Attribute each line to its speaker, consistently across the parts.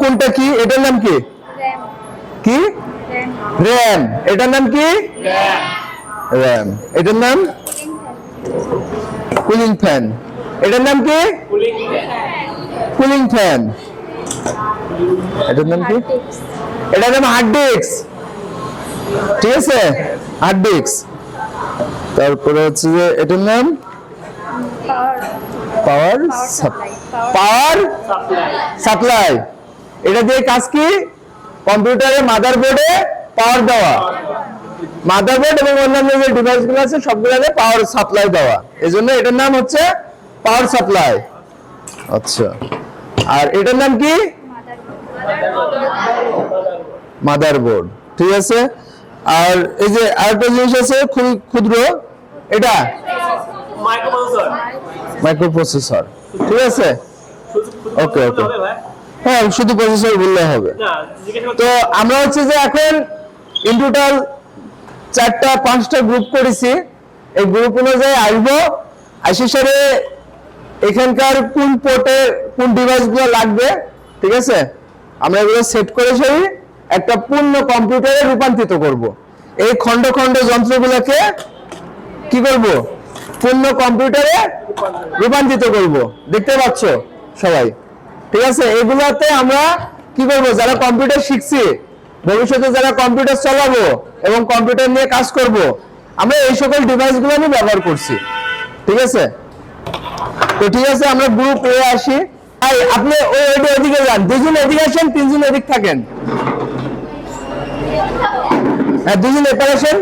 Speaker 1: কোনটা কি? এটার নাম কি? কি? র্যাম। এটার নাম কি? র্যাম। এটার নাম কুলিং ফ্যান। এটার নাম কি? Cooling fan. এটার নাম কি? এটার নাম হার্ড ডিস্ক। ঠিক আছে, হার্ড ডিস্ক। তারপরে হচ্ছে যে এটার নাম পাওয়ার পাওয়ার সাপ্লাই। এটা দিয়ে কাজ কি? কম্পিউটারের মাদারবোর্ডে পাওয়ার দেওয়া, মাদারবোর্ড এবং অন্যান্য যে ডিভাইসগুলো আছে সবগুলোতে পাওয়ার সাপ্লাই দেওয়া, এজন্য এটার নাম হচ্ছে পাওয়ার সাপ্লাই। আচ্ছা, আর এটার নাম কি? মাদারবোর্ড। ঠিক আছে। আর এই যে আরেকটা জিনিস আছে খুব ক্ষুদ্র, এটা মাইক্রোপ্রসেসর। ঠিক আছে, ওকে ওকে, হ্যাঁ শুধু প্রসেসর বললে হবে। তো আমরা হচ্ছে যে এখন ইন টোটাল 4টা 5টা গ্রুপ করেছি। এই গ্রুপ অনুযায়ী আসবো, আসার সাথে এখানকার কোন পোর্টে কোন ডিভাইসগুলো লাগবে, ঠিক আছে, আমরা এগুলো সেট করে সেই একটা পূর্ণ কম্পিউটারে রূপান্তরিত করব। এই খন্ড খন্ড যন্ত্রগুলোকে কি করব? পূর্ণ কম্পিউটারে রূপান্তরিত করব। দেখতে পাচ্ছ সবাই? ঠিক আছে, এগুলাতে আমরা কি করব? যারা কম্পিউটার শিখছি, ভবিষ্যতে যারা কম্পিউটার চালাবো এবং কম্পিউটার নিয়ে কাজ করব, আমরা এই সকল ডিভাইসগুলো নিয়ে ব্যবহার করছি। ঠিক আছে, তো ঠিক আছে, আমরা গ্রুপ এ আসি। আপনি ওইদিকে যান, 2জন এদিকে আসেন, 3জন এদিক থাকেন। হ্যাঁ, 2জন এপারে আসেন।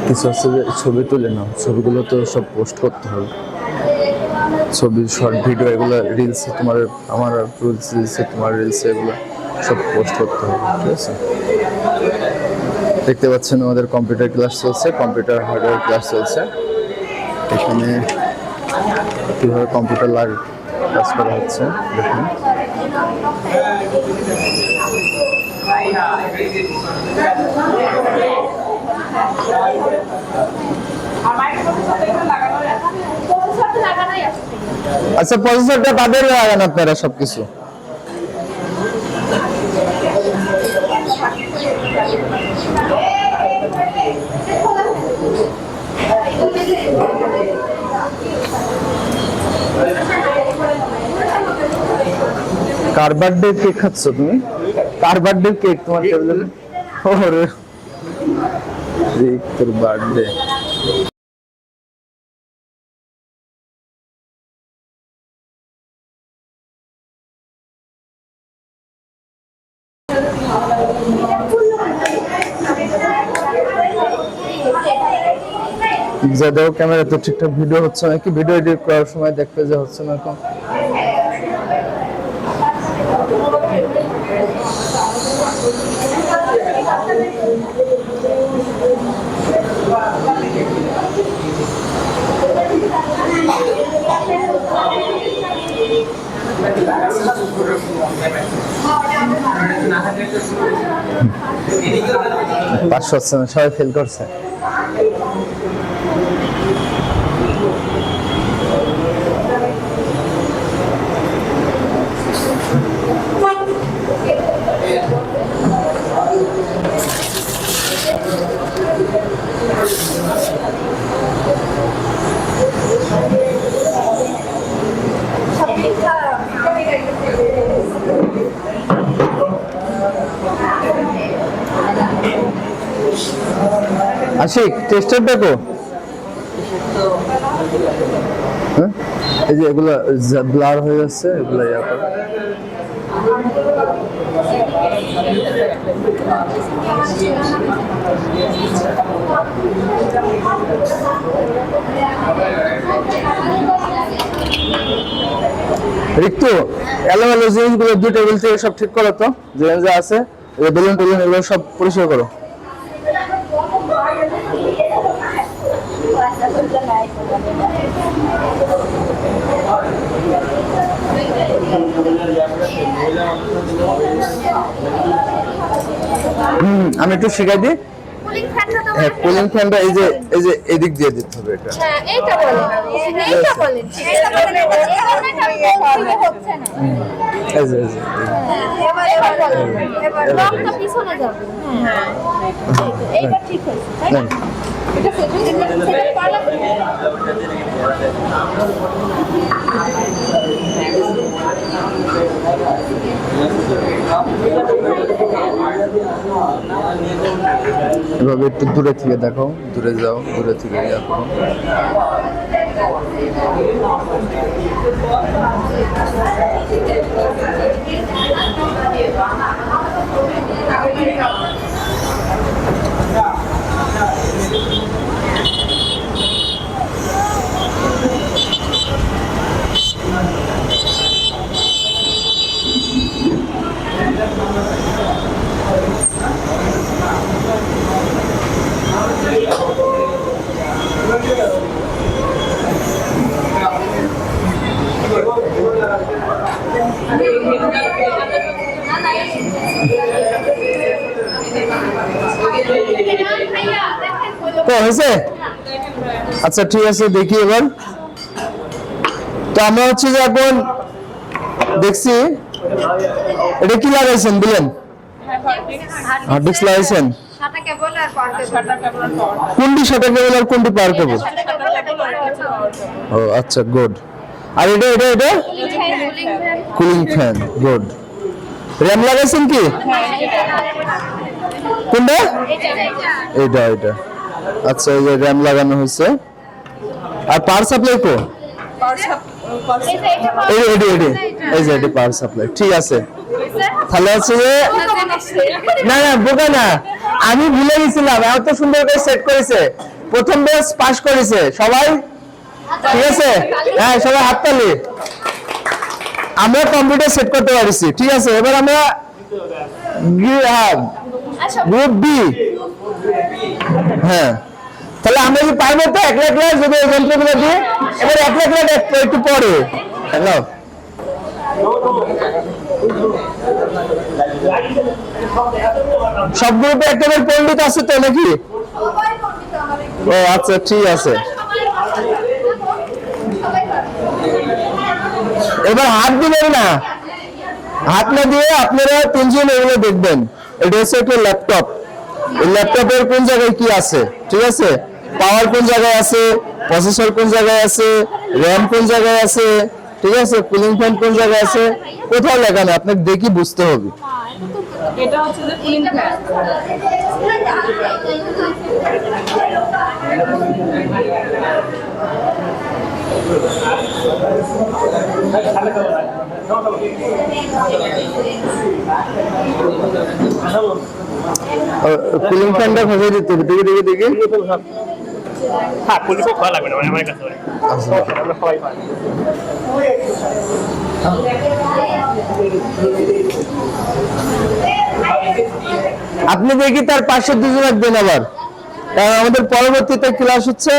Speaker 1: কিছু আছে যে ছবি তুলে নাও, ছবিগুলো তো সব পোস্ট করতে হবে। ছবি, শর্ট ভিডিও, এগুলো রিলসে তোমার, আমার রিলসে, তোমার রিলসে, এগুলো সব পোস্ট করতে হবে। ঠিক আছে, দেখতে পাচ্ছেন আমাদের কম্পিউটার ক্লাস চলছে, কম্পিউটার হার্ডওয়্যার ক্লাস চলছে। এখানে কীভাবে কম্পিউটার কাজ করা হচ্ছে দেখুন। আচ্ছা, প্রসেসরটা তাদের লাগান আপনারা সবকিছু। কার বার্থডে কেক খাচ্ছ তুমি? কার বার্থডে কেক তোমার টেবিলে? ওরে তোর বার্থডে। যদিও ক্যামেরা তো ঠিকঠাক ভিডিও হচ্ছে নাকি, ভিডিও এডিট করার সময় দেখবে যে হচ্ছে না এখন। পাস হচ্ছে না, সবাই ফেল করছে। আশিক, টেস্টার দেখো। হ্যাঁ, এই যে এগুলা ব্লার হয়ে যাচ্ছে, এগুলা ইয়া করো। রিক্তু, এলোমেলো জিনিসগুলো 2 টেবিল থেকে সব ঠিক করো তো, যে আছে বেলুন টেলুন এগুলো সব পরিষ্কার করো। আমি একটু শিখাই দিই। হ্যাঁ, কুলিং ফ্যানটা এই যে এদিক দিয়ে দিতে হবে এটা।
Speaker 2: হ্যাঁ, এইটা বলেন, এইটা বলেন, এইটা বলেন, হচ্ছে না।
Speaker 1: এই যে
Speaker 2: এবার বলেন, লকটা পিছনে যাবে। হ্যাঁ, এইটা ঠিক হয়েছে, তাই না? এটা সেটা পারলাম।
Speaker 1: এভাবে একটু দূরে থেকে দেখো, দূরে যাও, দূরে থেকে দেখো। তো হয়েছে? আচ্ছা ঠিক আছে, দেখি এবার। তো আমরা হচ্ছে যে এখন দেখছি এটা কি লাগাইছেন দিলেন? হার্ড ডিস্ক লাগাইছেন? কোনটি শাটা কেবল আর কোনটি পাওয়ার কেবল? ও আচ্ছা, গুড। আর এটা এটা এটা কুলিং ফ্যান, গুড। র্যাম লাগাইছেন কি? কোনটা? এটা এটা। আচ্ছা, এই যে র্যাম লাগানো হয়েছে। আর পাওয়ার সাপ্লাই কো? এই যে এটা পাওয়ার সাপ্লাই। ঠিক আছে, তাহলে আছে যে না না বোকা না, আমি ভুলে গেছিলাম। এত সুন্দর করে সেট করেছে, প্রথম ব্যাচ পাস করেছে সবাই। ঠিক আছে, হ্যাঁ সবাই হাততালি। আমরা কম্পিউটার সেট করতে পারছি। ঠিক আছে, এবার আমরা গ্রুপ বি। হ্যাঁ, তাহলে আমরা কি পারবো তো 1 লাখ যদি এই যন্ত্রগুলো দিই? এবার 1 লাখ একটু পরে। হ্যালো, সব গ্রুপে একেবারে পণ্ডিত আছে তো নাকি? ও আচ্ছা, ঠিক আছে। এবার হাত দিবেন না, হাত না দিয়ে আপনারা তিনজন এগুলো দেখবেন। এটা হচ্ছে একটা ল্যাপটপ। এই ল্যাপটপের কোন জায়গায় কি আছে, ঠিক আছে? পাওয়ার কোন জায়গায় আছে, প্রসেসর কোন জায়গায় আছে, র্যাম কোন জায়গায় আছে, ঠিক আছে? কুলিং ফ্যান কোন জায়গায় আছে, কোথাও লেখা নেই, আপনাকে দেখি বুঝতে হবে।
Speaker 3: এটা হচ্ছে যে কুলিং ফ্যান।
Speaker 1: কুলিং ফ্যানটা খসে দিতে হবে। দেখি দেখি দেখি।
Speaker 4: হ্যাঁ, কুলিং ফ্যান খোলা লাগবে না, মানে আমার কাছে আমরা সবাই পাই।
Speaker 1: আপনি দেখি তার পাশে দুজন রাখবেন আবার, কারণ আমাদের পরবর্তীতে ক্লাস হচ্ছে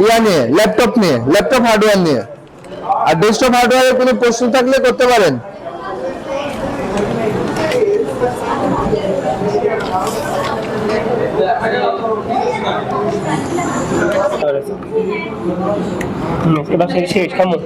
Speaker 1: ইয়া নিয়ে, ল্যাপটপ নিয়ে, ল্যাপটপ হার্ডওয়্যার নিয়ে। আর ডেস্কটপ হার্ডওয়্যারের কোনো প্রশ্ন থাকলে করতে পারেন।
Speaker 4: এবার শেষ কেমন?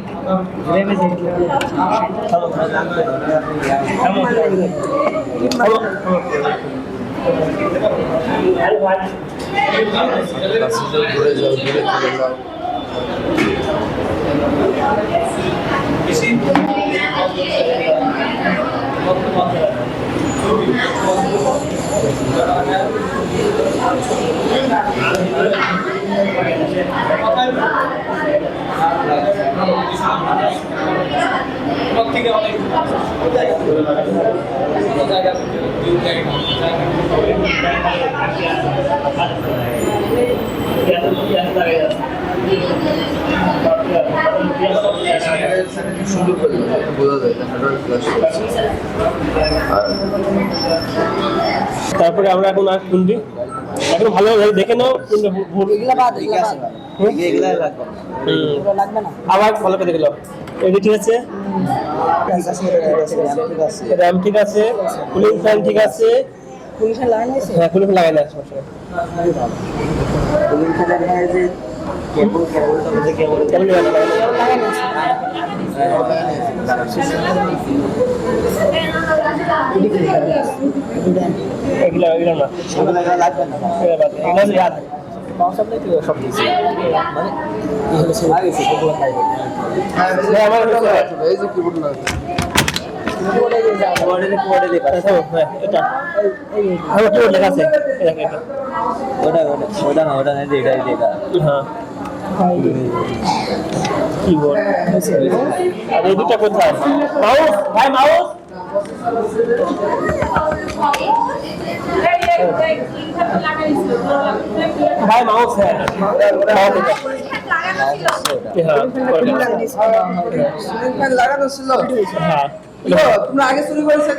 Speaker 5: থেকে অনেক
Speaker 1: সুন্দর করে বোঝা যায় হার্ডওয়্যার ফ্ল্যাশ করছে। আর
Speaker 4: তারপরে আমরা এখন আর কোনটি এখন ভালো দেখে নাও কোনটা ভুল আবার ভালো করে দেখে নাও। এটা ঠিক আছে, র্যাম ঠিক আছে, কুলিং ফ্যান ঠিক আছে। হ্যাঁ কুলিং ফ্যান লাগাই না, সমস্যা নেই। কেবল লাগাই না। এগুলো এগুলো না, এগুলো ইয়াদ আমার
Speaker 1: এই যে কিবোর্ড লাগে
Speaker 4: এটা আমার কি লেখা আছে এটা হ্যাঁ কিবোর্ড। আর এই দুটো কোথায়? মাউস ভাই, মাউস ভাই, মাউস হ্যাঁ
Speaker 1: লাগানো ছিল।
Speaker 4: হ্যাঁ
Speaker 1: তোমরা আগে শুরু করেছো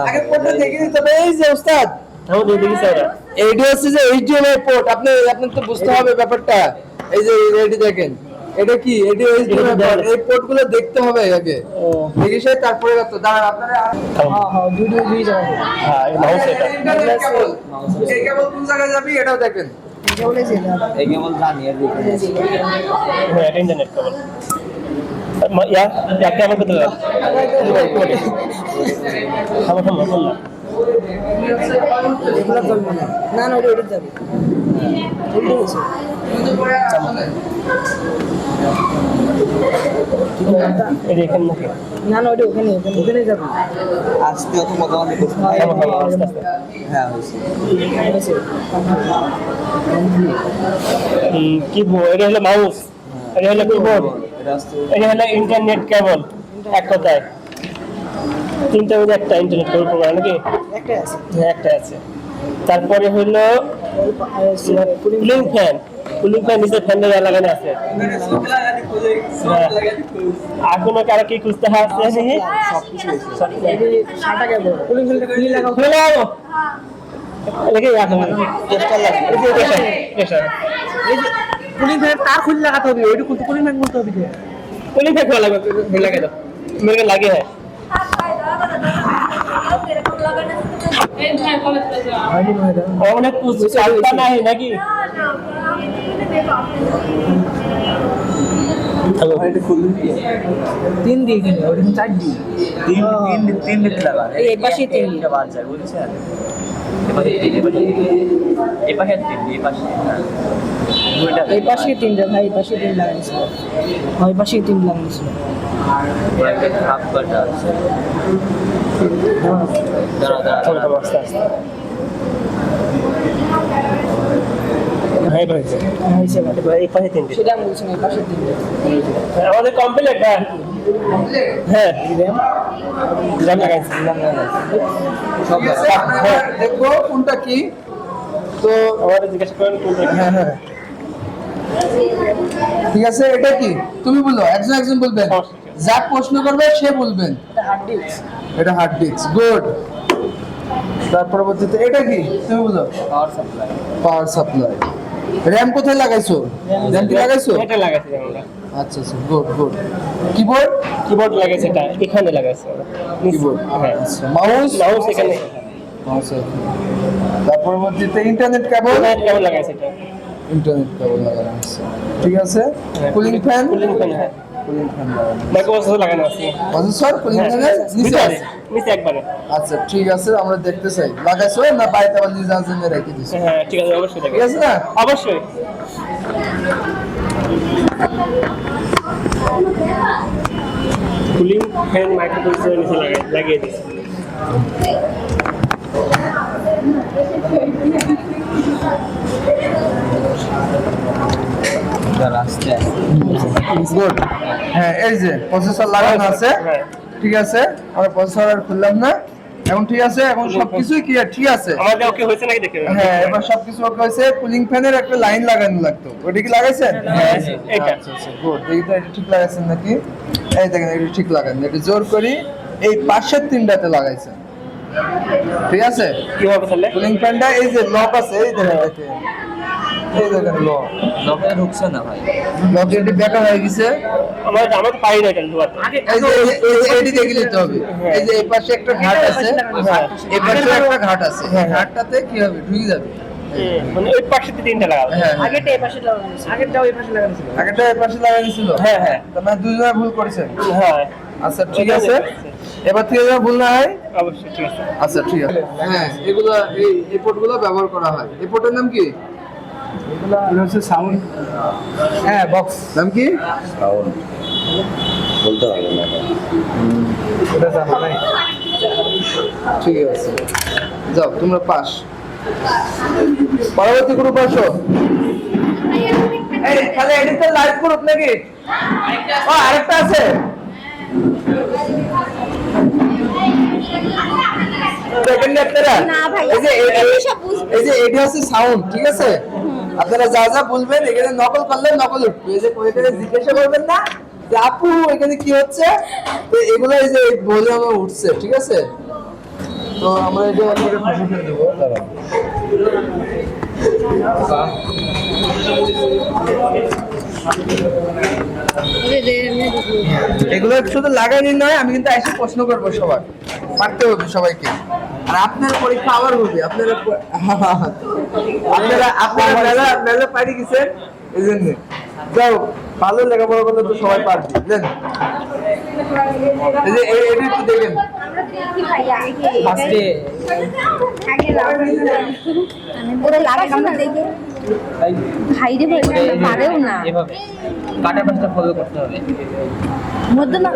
Speaker 1: আগে পোর্টটা দেখে দিতে হবে। এই যে ওস্তাদ
Speaker 4: আমি দেখি স্যার
Speaker 1: এইটা হচ্ছে যে HDMI পোর্ট, আপনার তো বুঝতে হবে ব্যাপারটা। এই যে রেডি দেখেন, এটা কি এটি HDMI পোর্ট, এই পোর্টগুলো দেখতে হবে আগে দেখে সে তারপরে তো দাঁড়ান আপনারা।
Speaker 4: হ্যাঁ এই মাউস এটা
Speaker 1: ইন্টারনেট কেবল, এই কেবল কোন জায়গায় যাবে এটাও দেখেন।
Speaker 4: হ্যাঁ এটা ইন্টারনেট কেবল ইয়া ইয়া কেমন করতে হবে খাবার খাবো বল না
Speaker 5: এগুলো চলবে না, না না ওটা যাবে
Speaker 4: এটা এখানে নাকি
Speaker 5: না না ওটা ওখানে ওখানে যাবে
Speaker 6: আজকে অত মোটামুটি
Speaker 4: আস্তে আস্তে
Speaker 6: হ্যাঁ হয়েছে
Speaker 4: কিবোর্ড এটা হলো মাউস, এটা হলো কিবোর্ড,
Speaker 6: এটা আসতে
Speaker 4: এটা হলো ইন্টারনেট কেবল। এক কথায় তিনটা মধ্যে একটা ইন্টারনেট কেবল প্রোগ্রাম নাকি?
Speaker 5: একটা আছে
Speaker 4: হ্যাঁ একটা আছে। তারপরে হলো কুলিং ফ্যান, কুলিং ফ্যান নিচে ফ্যান লাগানো আছে। এখনো কারা কি খুঁজতে আছে?
Speaker 5: সাটা কেবল কুলিং ফ্যানটা খুলে লাগাও
Speaker 4: খুলে লাগাবো লেগে এখন চেষ্টা লাগে
Speaker 5: এই যে কুলিং ফ্যান তার খুলে লাগাতে হবে, ওইটা খুলতে কুলিং ফ্যান খুলতে হবে।
Speaker 4: কুলিং ফ্যান খোলা লাগবে, লাগে দাও মেরে লাগে হয় অনেক কিছু চালতা নাই নাকি?
Speaker 5: তিন দিয়ে কিনে ওটা 4 দিয়ে
Speaker 6: তিন দিতে লাগা
Speaker 5: এই পাশে তিন
Speaker 6: এটা বাদ যায় বুঝছেন। এপাশে তিন দুইটা
Speaker 5: এই পাশে তিনটা ভাই, এই পাশে তিন লাগাইছিল, ওই পাশে তিন লাগাইছিল।
Speaker 6: হাফ কাটা আছে দাঁড়া
Speaker 4: আস্তে আস্তে হ্যাঁ ভাই এই পাশে তিনটে
Speaker 5: সেটা আমি বলছি না, এই পাশে তিনটা
Speaker 4: আমাদের কমপ্লিট। হ্যাঁ হ্যাঁ জ্যাম লাগাইছি
Speaker 6: সব
Speaker 1: ঠিক আছে, আমরা দেখবো কোনটা কি। তো
Speaker 4: আমাদের জিজ্ঞাসা করেন কোনটা কি?
Speaker 1: হ্যাঁ হ্যাঁ ঠিক আছে, এটা কি তুমি বলো, একজন একজন বলবেন, যা প্রশ্ন করবে সে বলবেন।
Speaker 5: এটা হার্ড ডিস্ক,
Speaker 1: এটা হার্ড ডিস্ক, গুড। তার পরবর্তীতে এটা কি তুমি বলো,
Speaker 6: power supply
Speaker 1: power supply. RAM কোথায় লাগাইছো? র্যাম কি লাগাইছো?
Speaker 4: এটা লাগাইছি আমরা।
Speaker 1: আচ্ছা আচ্ছা, গুড গুড। কিবোর্ড,
Speaker 4: কিবোর্ড লাগাইছে, এটা এখানে লাগাইছে আমরা।
Speaker 1: কিবোর্ড,
Speaker 4: হ্যাঁ
Speaker 1: আচ্ছা। মাউস,
Speaker 4: মাউস এখানে।
Speaker 1: মাউস এখানে। তার পরবর্তীতে ইন্টারনেট কেবল,
Speaker 4: কেমন লাগাইছে এটা?
Speaker 1: ইন্টারনেট কেবল লাগানো আছে, ঠিক আছে। কুলিং ফ্যান,
Speaker 4: কুলিং ফ্যান হ্যাঁ
Speaker 1: কুলিং ফ্যান লাগানো
Speaker 4: মাইক্রোপ্রসেসর লাগানো আছে।
Speaker 1: প্রসেসর, কুলিং ফ্যানের নিচে আছে।
Speaker 4: নিচে একবারে।
Speaker 1: আচ্ছা ঠিক আছে, আমরা দেখতে চাই লাগাইছো না বাইরে আবার নিজে জন্য রেখে দিছো,
Speaker 4: হ্যাঁ ঠিক আছে অবশ্যই
Speaker 1: ঠিক
Speaker 4: দেখে
Speaker 1: আছে না?
Speaker 4: অবশ্যই। কুলিং ফ্যান মাইক্রোপ্রসেসর নিচে লাগিয়ে দিয়েছি।
Speaker 6: আসতে
Speaker 1: গুড। হ্যাঁ এই যে প্রসেসর লাগানো আছে,
Speaker 4: হ্যাঁ
Speaker 1: ঠিক আছে। আমরা প্রসেসর আর খুললাম না, এখন ঠিক আছে, এখন সবকিছুই ক্লিয়ার, ঠিক আছে।
Speaker 4: আমাদের ওকে হয়েছে নাকি দেখে
Speaker 1: হ্যাঁ, এবার সবকিছু ওকে হয়েছে। কুলিং ফ্যানের একটা লাইন লাগানো লাগতো, ওটা কি লাগাইছেন?
Speaker 4: হ্যাঁ, এটা।
Speaker 1: আচ্ছা আচ্ছা, গুড। দেখি তো এটা ঠিক লাগাইছেন নাকি। এই দেখেন, এটা ঠিক লাগান, এটা জোর করি এই পাশের তিনটাতে লাগাইছেন, ঠিক আছে।
Speaker 4: কি হবে তাহলে?
Speaker 1: কুলিং ফ্যানটা এই যে লক আছে, এই দেখেন, এই দেখেন লক,
Speaker 6: লকে ঢুকছে না ভাই।
Speaker 1: লক এটি বেকার হয়ে গেছে।
Speaker 4: আমরা তো পারি না এটা ধোয়াতে।
Speaker 1: এই যে এটি দেখে নিতে হবে। এই যে এই পাশে একটা ঘাট আছে, এই পাশে একটা ঘাট আছে, ঘাটটাতে কি হবে, ঢুকে যাবে।
Speaker 4: মানে ওই পাশে তিনটা লাগাবো।
Speaker 1: হ্যাঁ,
Speaker 5: আগেটা এই পাশে লাগানো ছিল, আগেরটাও এই পাশে লাগানো ছিল।
Speaker 1: আগেরটা এই পাশে লাগাইছিল।
Speaker 4: হ্যাঁ, হ্যাঁ।
Speaker 1: তার মানে দুজনে ভুল করেছেন।
Speaker 4: হ্যাঁ,
Speaker 1: আচ্ছা ঠিক আছে, এবার থেকে যেন ভুল না হয়।
Speaker 4: অবশ্যই ঠিক আছে।
Speaker 1: আচ্ছা ঠিক আছে। হ্যাঁ, এগুলো এই পোর্টগুলো ব্যবহার করা হয়। এই পোর্টের নাম কি?
Speaker 5: এগুলো হচ্ছে সাউন্ড, হ্যাঁ বক্স,
Speaker 1: নাম কি?
Speaker 5: এটা জানা নাই।
Speaker 1: ঠিক আছে, যাও তোমরা পাস। পরবর্তী গ্রুপ আসো। এই খালি এডিটর লাইভ গ্রুপ নাকি? ও আরেকটা আছে। দেখেন না আপনারা?
Speaker 2: না ভাই,
Speaker 1: এই যে
Speaker 2: আমি সব বুঝবো।
Speaker 1: এই যে এটা হচ্ছে সাউন্ড, ঠিক আছে। আপনারা যা যা বলবেন এখানে নকল করলে নকল উঠবে। এই যে এখানে জিজ্ঞাসা করবেন না যে আপু এখানে কি হচ্ছে, তো এগুলো এই যে বলে আমার উঠছে, ঠিক আছে। তো আমরা এটা আপনাকে প্রশিক্ষণ দেবো। এগুলো শুধু লাগানি নয়, আমি কিন্তু এসে প্রশ্ন করবো সবার, পারতে হবে সবাইকে। আর আপনার পরীক্ষা আবার হবে, আপনারা মেলা পারি গেছেন, এই জন্য যাও ভালো লেখাপড়া করলে তো সবাই পারবে, বুঝলেন। এই যে এটা একটু দেখেন।
Speaker 2: আমরা দেখি ভাইয়া,
Speaker 6: ফার্স্টে
Speaker 2: আগে ওরা লাগে আমরা দেখি। ভাই রে ভাই, পারেও না।
Speaker 6: এভাবে কাটা পাশটা ফলো করতে হবে।
Speaker 2: মধ্যে না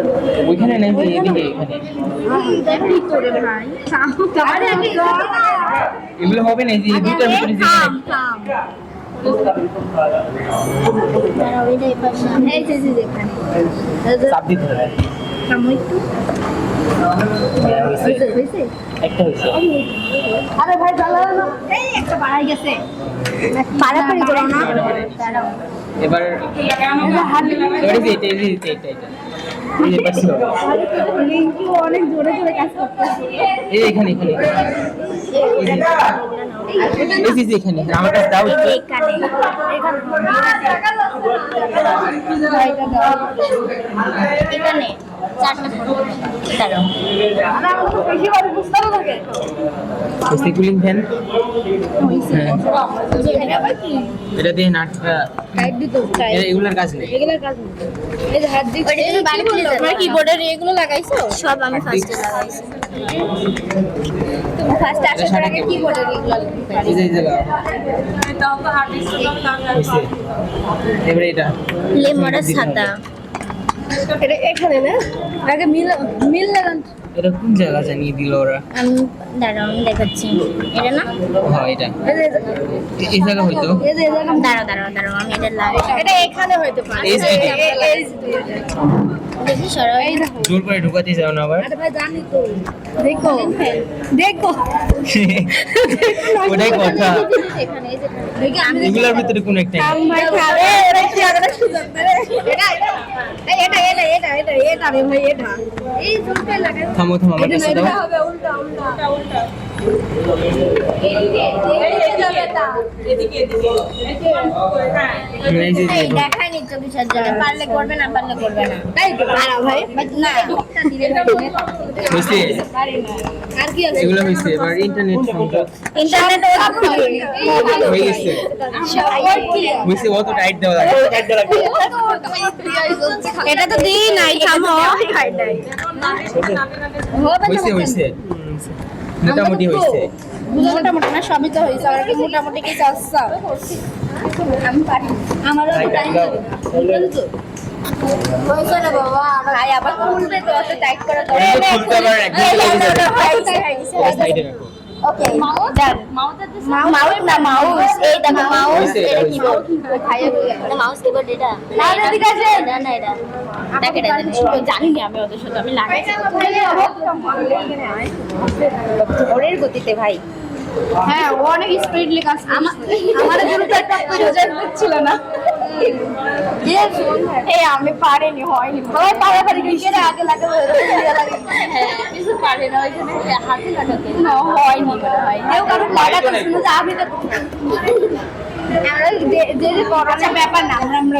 Speaker 6: ওইখানে নেই যে এদিকে এখানে।
Speaker 2: ভিতরে ভাই আরে আগে
Speaker 6: এগুলো হবে না, এই যে দুটার ভিতরে যে
Speaker 2: থাম থাম। দাঁড়াও, এই যে এই পাশে। এই যে এখানে
Speaker 6: চাপ দিতে হবে।
Speaker 2: থামো একটু। হয়েছে?
Speaker 6: একটা হয়েছে।
Speaker 2: আরে ভাই জ্বালাও না। এই একটা বাড়াই গেছে। পাড়াপাড়ি করো না। দাঁড়াও।
Speaker 6: এবার এবার এই যে এটা এই যে পাশে হবে।
Speaker 2: লিঙ্কু অনেক জোরে জোরে কাজ করতেছে।
Speaker 6: এই যে এখানে এই যে এখানে আমার কাছে দাও একটু।
Speaker 2: এখানে এখানে চারটা দাঁড়াও। বেশি বার বুঝতে হবে।
Speaker 6: কুলিং ফ্যান
Speaker 2: হ্যাঁ। এটা আবার কি?
Speaker 6: এটা দিয়ে নাটটা
Speaker 2: টাইট দিতে
Speaker 6: এগুলোর কাজ নেই।
Speaker 2: এগুলোর কাজ নেই। এই যে হাত দিতে তুমি বাড়ি খুলে দাও। তোমার কিবোর্ডের এগুলো লাগাইছো? সব আমি ফার্স্টে লাগাইছি। তুমি ফার্স্টে আসার পর আগে কিবোর্ডের এগুলো লাগাইছো।
Speaker 6: এই যে লাগাও। হয়েছে। এবারে এটা
Speaker 2: লেমনের ছাতা। এটা এখানে না? আগে মিল লাগান।
Speaker 6: এটা কোন জায়গা জানিয়ে দিল ওরা?
Speaker 2: আমি দাঁড়াও, আমি দেখাচ্ছি। এটা না?
Speaker 6: হ্যাঁ এটা এই জায়গা হয়তো।
Speaker 2: দাঁড়াও, আমি এটা লাগাই। এটা এখানে হয়তো পারে।
Speaker 6: এইচডিতে।
Speaker 2: দেখি সরো, এই দেখো।
Speaker 6: জোর করে ঢুকাতে যাও না আবার।
Speaker 2: আরে ভাই জানি তো। দেখো।
Speaker 6: ওটাই কথা।
Speaker 2: এখানে এই যে দেখি আমি
Speaker 6: এগুলোর ভিতরে কোন একটা
Speaker 2: ভাই খাবে। এটা কি আগে সুযোগ দেবে? এটা রে ভাই, এটা। এই জোরটা লাগাই।
Speaker 6: থামো আমার কাছে দাও।
Speaker 2: হবে উল্টা।
Speaker 6: এই যে
Speaker 2: এই দেখাই নি তো বিসর্জনে, পারলে করবে না পারলে করবে না। তাই তো পারা ভাই, না ঢুকটা দিলে ভাই।
Speaker 6: হয়েছে
Speaker 2: পারি না। আর কি আছে?
Speaker 6: এগুলো হয়েছে। এবার ইন্টারনেট সংযোগ
Speaker 2: ইন্টারনেট
Speaker 6: হয়ে গেছে। হয়েছে, অত টাইট দেওয়া লাগে।
Speaker 2: এটা তো দিই নাই, থামো।
Speaker 6: হয়েছে মোটামুটি হয়েছে।
Speaker 2: মোটামুটি না, সবই তো হয়েছে। আর কি মোটামুটি কি চাচ্ছা? আমি পারি। আমারও টাইম লাগে। হয়েছে না বাবা, ভাই আবার খুলবে তো, অত টাইট করা তো।
Speaker 6: এটা খুলতে আবার একদম লেগে যাবে। এটা সাইডে রাখো।
Speaker 2: ওকে ডান মাউস না মাউস এই দেখো মাউস এটা কিবোর্ড ভাইয়া এটা মাউস কিবোর্ড এটা না এটা ঠিক আছে না না এটা দেখে এটা জানি না আমি ওদের সাথে আমি লাগাইছি ওরের গতিতে ভাই
Speaker 3: হ্যাঁ ও অনেক স্পিডলি কাজ আমাদের জন্য তো একটা প্রজেক্ট ছিল না
Speaker 2: এই আমি পারিনি হয়নি সবাই পারাপারি ক্রিকেটে আগে লাগাবে হ্যাঁ কিছু পারে না ওইখানে হাতে লাগাতে না হয়নি মনে হয় কেউ কারো লাগাতে শুনে যে আমি তো আমরা যে করোনা ব্যাপার না আমরা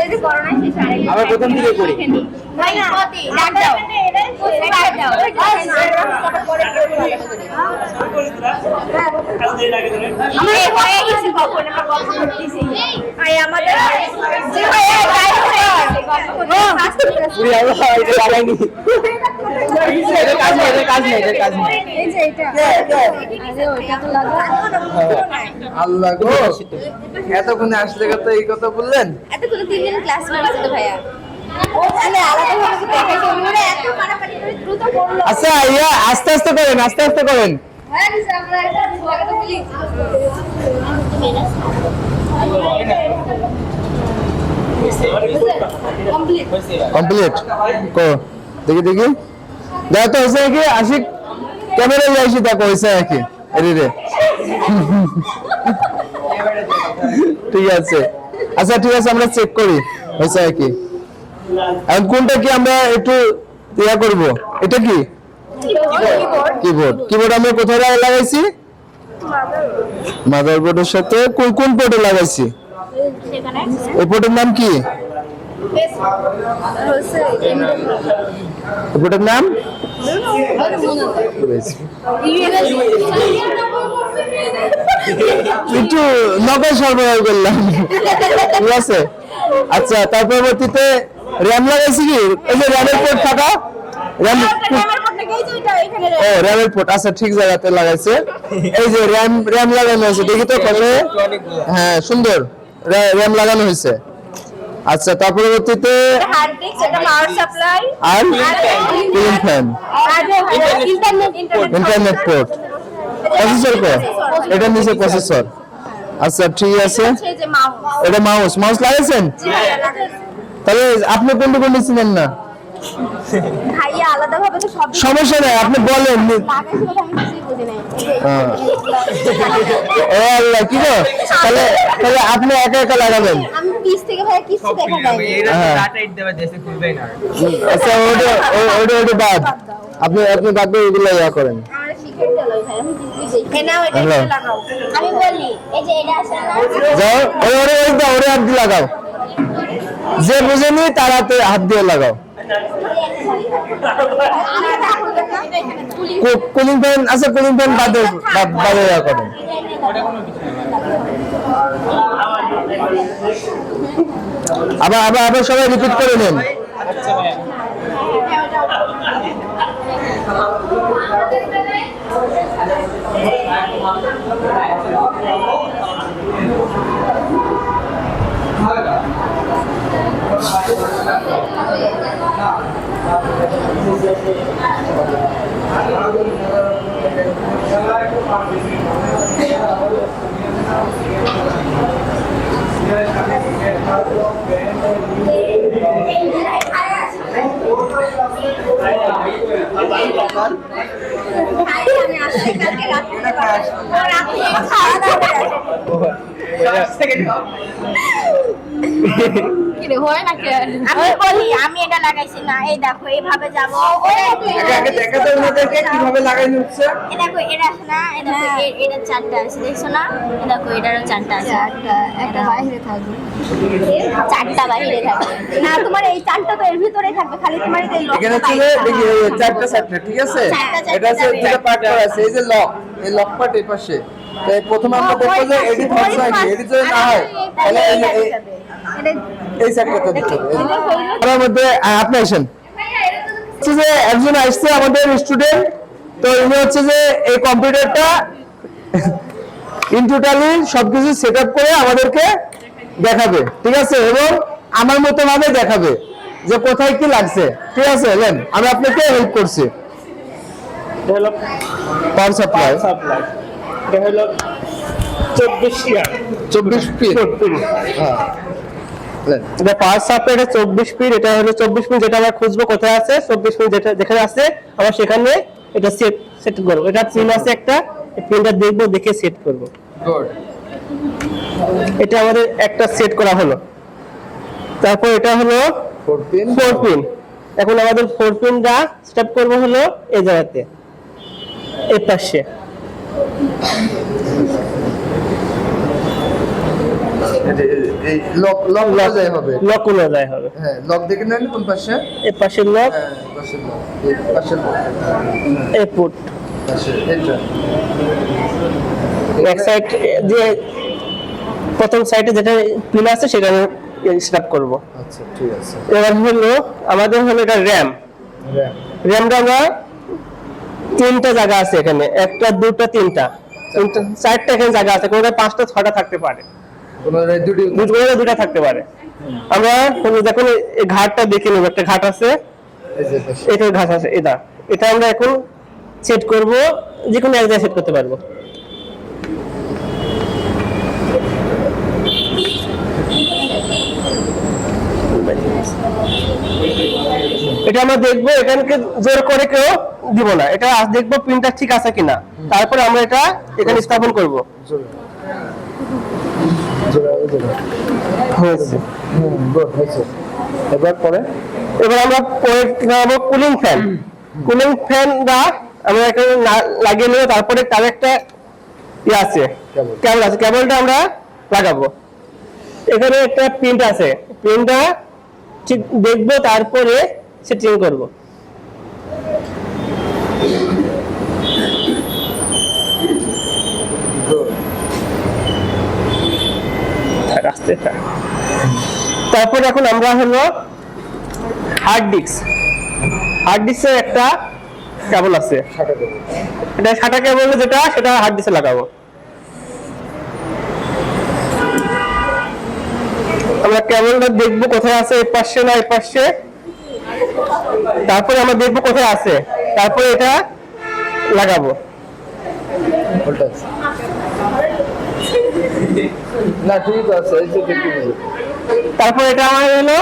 Speaker 2: যে করোনা শেষ আরে
Speaker 5: আমরা প্রথম দিকে করি
Speaker 2: ভাই না ডাক দাও ডাক দাও আমি হয়ে গেছি কখন আমরা গল্প করতেছি আই আমাদের যে হয়ে
Speaker 5: পুরি আমরা এটা লাগাইনি এটা কাজ নেই
Speaker 2: এই যে এটা আরে ওইটা তো লাগা
Speaker 1: আল্লাহ গো এতক্ষণে আসলে কত এই কথা বললেন
Speaker 2: এতক্ষণ 3 দিন ক্লাস করেছে তো ভাইয়া মানে আলাদা ভাবে দেখাইছে ওরা এত পারাপারি করে দ্রুত করলো
Speaker 1: আচ্ছা ইয়া আস্তে আস্তে করেন
Speaker 2: হ্যাঁ দিছে আমরা এটা লাগাতে বলি
Speaker 1: কমপ্লিট কো দেখি দেখো তো হইছে কি আশিক ক্যামেরা লাইছি দেখো হইছে কি রে ঠিক আছে আচ্ছা ঠিক আছে আমরা চেক করি হইছে কি এখন কোনটা কি আমরা একটু ইয়া করব এটা কি কিবোর্ড আমরা কোথায় লাগাইছি মাদারবোর্ডের সাথে কোন পোর্টে লাগাইছি
Speaker 2: সেখানে
Speaker 1: এই পোর্টের নাম কি এই পোর্টের নাম একটু নকল সরবরাহ করলাম ঠিক আছে আচ্ছা তার পরবর্তীতে র্যাম লাগাইছি কি এই যে র্যামের পোর্ট থাকা র্যামের পোর্ট আচ্ছা ঠিক জায়গাতে লাগাইছে এই যে র্যাম লাগানো হয়েছে দেখি তো কত হ্যাঁ সুন্দর র্যাম লাগানো হয়েছে আচ্ছা তার পরবর্তীতে
Speaker 2: হার্ড ডিস্ক এটা পাওয়ার সাপ্লাই
Speaker 1: আর cooling fan internet port processor কো এটা নিচে প্রসেসর আচ্ছা ঠিক আছে
Speaker 2: এই যে মাউস
Speaker 1: এটা মাউস লাগাইছেন তাহলে আপনি কোনটা চিনেন না
Speaker 2: ভাইয়া আলাদা ভাবে তো সব
Speaker 1: সমস্যা নাই আপনি বলেন
Speaker 2: লাগাইছি বলে আমি কিছুই বুঝি নাই
Speaker 1: ও আল্লাহ কি গো তাহলে আপনি একা লাগাবেন
Speaker 2: আমি পিস থেকে ভাইয়া কিছু দেখা যায়নি
Speaker 1: আচ্ছা ওটা বাদ আপনি বাদ দিয়ে এগুলো ইয়া করেন
Speaker 2: আমরা শিখাই দিলো ভাই আমি কিছুই দেখি না ওইটা
Speaker 1: হ্যালো।
Speaker 2: লাগাও আমি বলি এই যে এটা আছে না
Speaker 1: যাও ওরে হাত দিয়ে লাগাও যে বুঝেনি তার হাত দিয়ে লাগাও কুলিং ফ্যান আচ্ছা কুলিং ফ্যান বাদে ইয়া করেন আবার সবাই রিপিট করে নেন
Speaker 2: আমি আসলে কালকে রাতে খাওয়া দাওয়া
Speaker 3: কি হয় না কে
Speaker 2: আমি বলি আমি এটা লাগাইছি না এই দেখো এইভাবে যাব
Speaker 5: আগে দেখা যায় ওনাদেরকে কিভাবে লাগানো হচ্ছে
Speaker 2: এই দেখো এটা আছে না এই দেখো এটা চারটা আছে দেখছো না এই দেখো এটারও চারটা আছে
Speaker 3: একটা বাইরে থাকবে
Speaker 2: চারটা বাইরে থাকবে না তোমার এই চারটা তো এর ভিতরেই থাকবে খালি তোমার এই লক
Speaker 5: এখানে ছিল দেখি এই চারটা ঠিক আছে এটা আছে দুটো পার্ট করা আছে এই যে লক এই লক পার্ট এই পাশে তো প্রথমে আমরা দেখব যে এডি ফাংশন কি এডি যদি না হয় তাহলে এই সাইডটা দিতে হবে
Speaker 1: আমার মধ্যে আপনি আসেন হচ্ছে যে একজন আসছে আমাদের স্টুডেন্ট তো ইনি হচ্ছে যে এই কম্পিউটারটা ইন টোটালি সবকিছু সেটআপ করে আমাদেরকে দেখাবে ঠিক আছে এবং আমার মতো ভাবে দেখাবে যে কোথায় কি লাগছে ঠিক আছে নেন আমি আপনাকে হেল্প করছি
Speaker 4: এটা হলো
Speaker 1: পাওয়ার সাপ্লাই
Speaker 4: সাপ্লাই, এটা হলো 24 ইয়ার
Speaker 5: 24 পিন। হ্যাঁ
Speaker 4: এটা পাওয়ার সাপ্লাই, এটা 24 পিন, এটা হলো 24 পিন যেটা আমরা খুঁজবো কোথায় আছে, 24 পিন যেটা যেখানে আছে আমরা সেখানে এটা সেট করব। এটা পিন আছে একটা, এই পিনটা দেখবো, দেখে সেট করব।
Speaker 5: গুড।
Speaker 4: এটা আমাদের একটা সেট করা হলো। তারপর এটা হলো
Speaker 5: 4 পিন।
Speaker 4: 4 পিন। এখন আমাদের 4 পিনটা সেটআপ করব হলো এই জায়গাতে, এই পাশে।
Speaker 5: এই লক যায় হবে।
Speaker 4: লক কোন যায় হবে,
Speaker 5: হ্যাঁ লক দেখে নেন কোন পাশে?
Speaker 4: এই পাশের লক,
Speaker 5: হ্যাঁ পাশে লক, এই পাশে লক,
Speaker 4: এই পুট
Speaker 5: পাশে এটা।
Speaker 4: এক সাইড যে প্রথম সাইডে যেটা পিন আছে সেটা সেটআপ করব।
Speaker 5: আচ্ছা ঠিক আছে।
Speaker 4: এবার হলো আমাদের হলো এটা র্যাম।
Speaker 5: র্যাম
Speaker 4: র্যামটা আমরা 3টা জায়গা আছে এখানে, একটা দুটো তিনটা, 4টা এখানে জায়গা আছে, কোনোটা 5টা 6টা থাকতে পারে,
Speaker 5: কোনটায় দুটি।
Speaker 4: দুটা থাকতে পারে। আমরা দেখুন এই ঘাটটা দেখে নেব, একটা ঘাট আছে,
Speaker 5: এই যে পাশে।
Speaker 4: এটা ঘাট আছে, এটা আমরা এখন সেট করব, যে কোনো এক জায়গায় সেট করতে পারবো। এটা আমরা দেখবো, এখানকে জোর করে কেউ দিব না, এটা দেখবো পিনটা ঠিক আছে কিনা, তারপরে আমরা এটা এখানে স্থাপন করব।
Speaker 5: জোরে জোরে।
Speaker 4: হয়েছে।
Speaker 5: গুড হয়েছে। এবার পরে
Speaker 4: এবার আমরা পরে লাগাবো কুলিং ফ্যান। কুলিং ফ্যানটা আমরা এখানে লাগিয়ে নেব, তারপরে তার একটা আছে, কেবল আছে, কেবলটা আমরা লাগাবো। এখানে একটা পিনটা আছে, পিনটা ঠিক দেখবো, তারপরে সেটিং করব। আস্তে থাক। তারপর এখন আমরা হলো হার্ড ডিস্কের একটা কেবল আছে, এটা সাটা কেবল যেটা, সেটা হার্ড ডিস্কে লাগাবো। আমরা কেবলটা দেখবো কোথায় আছে, এই পাশে না এই পাশে, তারপরে আমরা দেখবো কোথায় আছে, তারপরে এটা লাগাবো।
Speaker 5: ওটা না ঠিক আছে, এই যে দেখতে বুঝো।
Speaker 4: তারপর এটা আমার হলো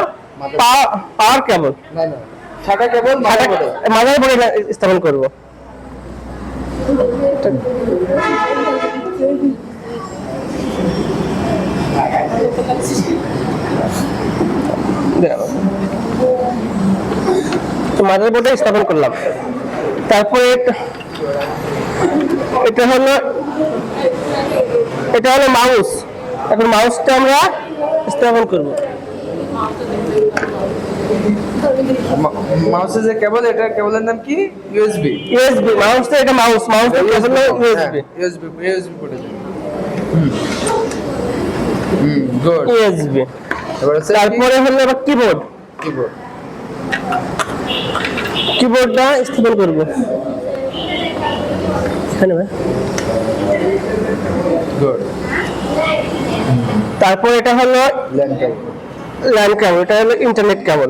Speaker 4: পাওয়ার কেবল,
Speaker 5: না না ছাটা কেবল
Speaker 4: মাদার বোর্ডে স্থাপন করব। তো মাদার বোর্ডে স্থাপন করলাম। তারপরে এটা হলো মাউস। এখন মাউসটা আমরা স্থাপন করব।
Speaker 5: মাউসের যে কেবল, এটা কেবলের নাম কি? ইউএসবি।
Speaker 4: মাউসটা, এটা মাউসটা হলো
Speaker 5: ইউএসবি পোর্টে যাবে। গুড।
Speaker 4: ইউএসবি।
Speaker 5: এবারে
Speaker 4: তারপরে হলো আবার কিবোর্ডটা স্থাপন করব এখানে ভাই।
Speaker 5: গুড।
Speaker 4: তারপর এটা হলো
Speaker 5: ল্যান কেবল।
Speaker 4: ল্যান কেবল, এটা হলো ইন্টারনেট কেবল।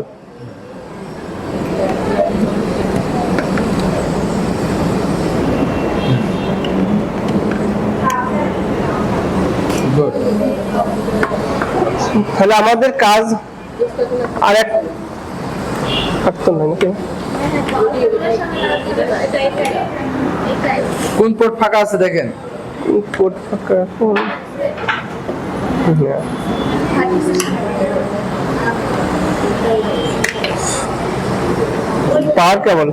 Speaker 5: গুড।
Speaker 4: তাহলে আমাদের কাজ আর এক থাকতো না নাকি?
Speaker 5: কোন পোর্ট ফাঁকা আছে দেখেন।
Speaker 4: পোর্ট ফাঁকা এখন পাওয়ার কেবল,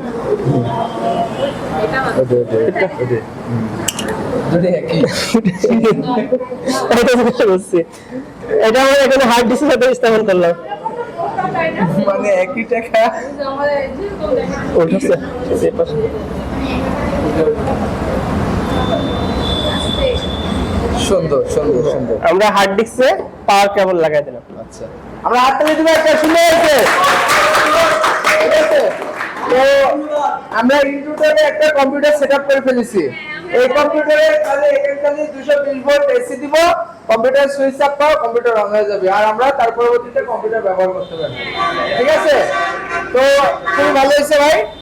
Speaker 4: এটা আমরা এখানে হার্ড ডিস্কের সাথে স্থাপন করলাম।
Speaker 5: মানে একই টাকা। সুন্দর সুন্দর সুন্দর।
Speaker 4: আমরা হার্ড ডিস্কে পাওয়ার কেবল লাগাই দিলাম।
Speaker 5: আচ্ছা, আমরা হাততালি দিব একটা, শুনে আছে। ঠিক আছে, তো আমরা ইউটিউবে একটা কম্পিউটার সেটআপ করে ফেলেছি। এই কম্পিউটারে খালি এখানে 220 ভোল্ট এসি দিব, কম্পিউটার সুইচ অফ পাও, কম্পিউটার অন হয়ে যাবে, আর আমরা তার পরবর্তীতে কম্পিউটার ব্যবহার করতে পারবো। ঠিক আছে, তো খুবই ভালো হয়েছে ভাই।